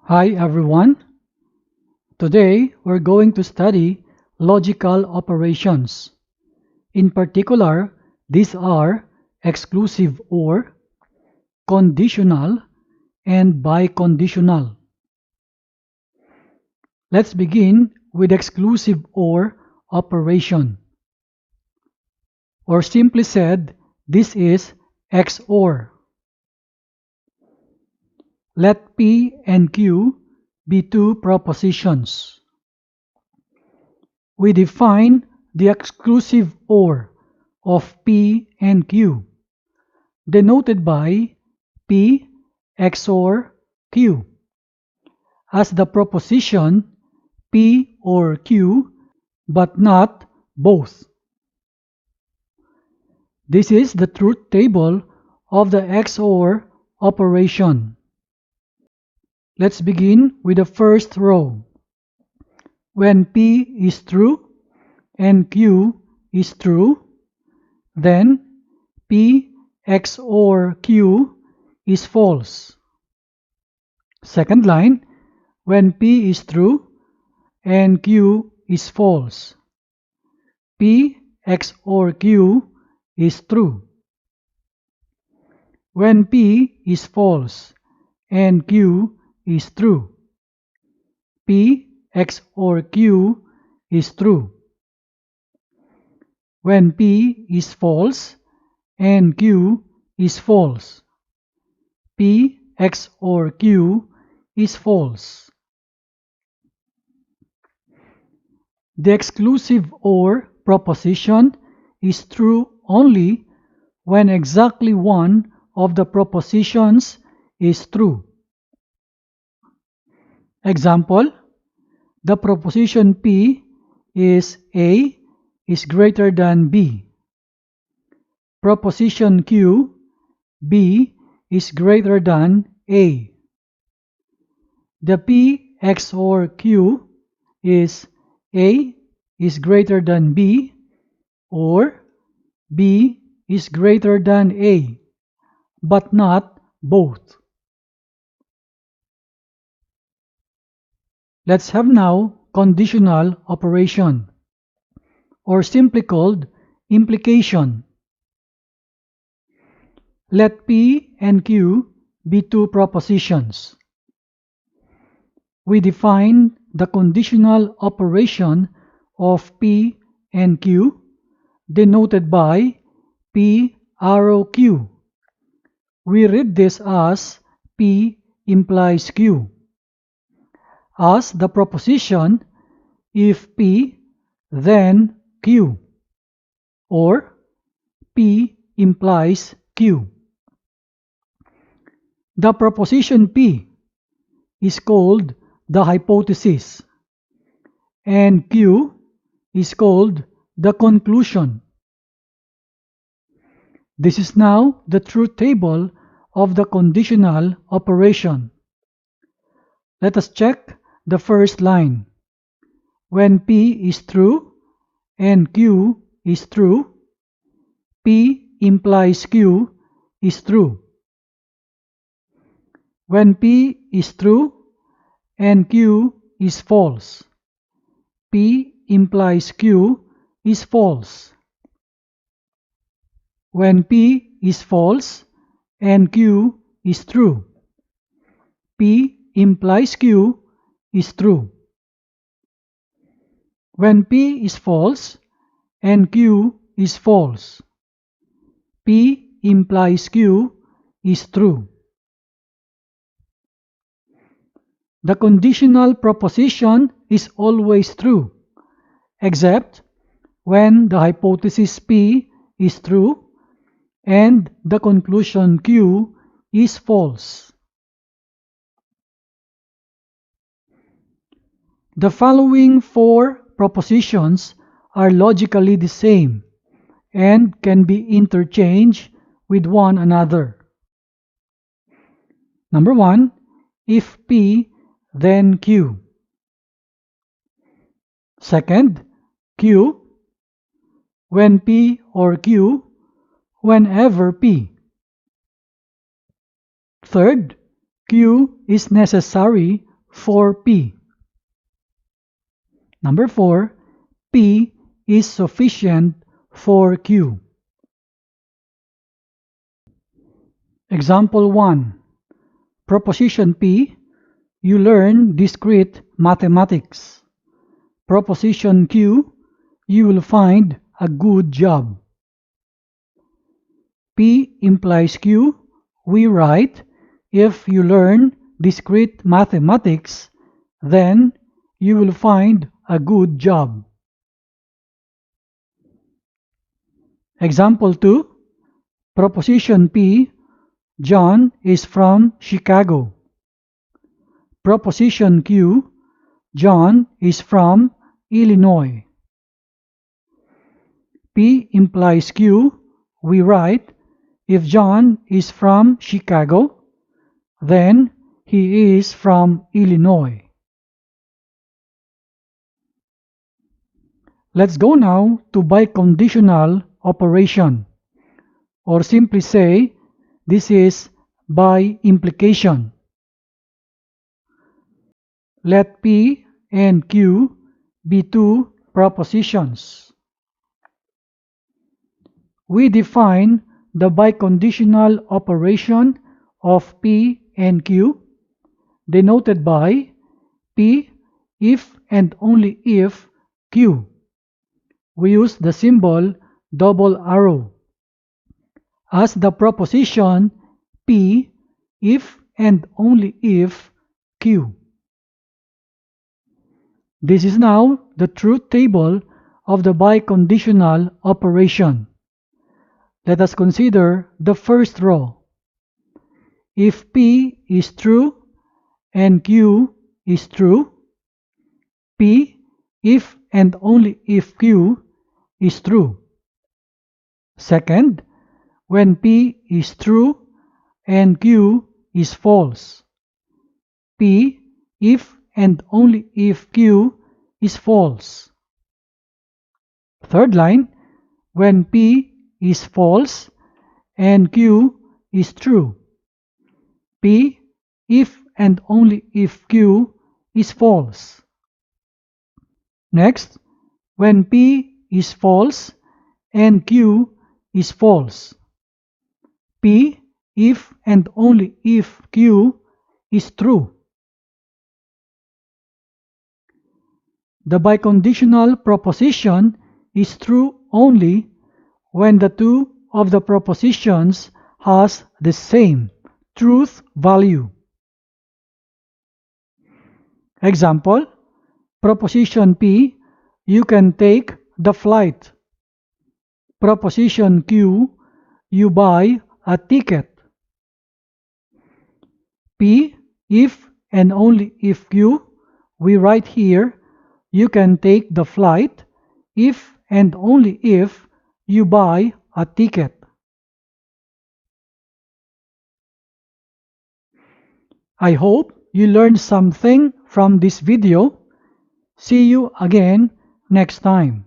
Hi everyone. Today we're going to study logical operations. In particular, these are exclusive OR, conditional, and biconditional. Let's begin with exclusive OR operation. Or simply said, this is XOR. Let P and Q be two propositions. We define the exclusive OR of P and Q, denoted by P XOR Q, as the proposition P or Q, but not both. This is the truth table of the XOR operation. Let's begin with the first row. When P is true and Q is true, then P XOR Q is false. Second line, when P is true and Q is false, P XOR Q is true. When P is false and Q is true, P XOR Q is true. When P is false and Q is false, P XOR Q is false. The exclusive OR proposition is true only when exactly one of the propositions is true. Example, the proposition P is A is greater than B. Proposition Q, B is greater than A. The P XOR Q is A is greater than B or B is greater than A, but not both. Let's have now conditional operation, or simply called implication. Let P and Q be two propositions. We define the conditional operation of P and Q, denoted by P arrow Q. We read this as P implies Q. As the proposition, if P, then Q, or P implies Q. The proposition P is called the hypothesis, and Q is called the conclusion. This is now the truth table of the conditional operation. Let us check the first line. When P is true and Q is true, P implies Q is true. When P is true and Q is false, P implies Q is false. When P is false and Q is true, P implies Q is true. When P is false and Q is false, P implies Q is true. The conditional proposition is always true, except when the hypothesis P is true and the conclusion Q is false. The following four propositions are logically the same and can be interchanged with one another. Number 1, if P, then Q. Second, Q, when P or Q, whenever P. Third, Q is necessary for P. Number 4, P is sufficient for Q. Example 1. Proposition P, you learn discrete mathematics. Proposition Q, you will find a good job. P implies Q, we write, if you learn discrete mathematics, then you will find a good job. Example 2. Proposition P, John is from Chicago. Proposition Q, John is from Illinois. P implies Q, we write, if John is from Chicago, then he is from Illinois. Let's go now to biconditional operation, or simply say, this is by implication. Let P and Q be two propositions. We define the biconditional operation of P and Q, denoted by P if and only if Q. We use the symbol double arrow. As the proposition P if and only if Q. This is now the truth table of the biconditional operation. Let us consider the first row. If P is true and Q is true, P if and only if Q is true. Second, when P is true and Q is false, P if and only if Q is false. Third line, when P is false and Q is true, P if and only if Q is false. Next, when P is false and Q is false, P if and only if Q is true. The biconditional proposition is true only when the two of the propositions has the same truth value. Example, proposition P, you can take the flight. Proposition Q, you buy a ticket. P, if and only if Q, we write here, you can take the flight if and only if you buy a ticket. I hope you learned something from this video. See you again next time.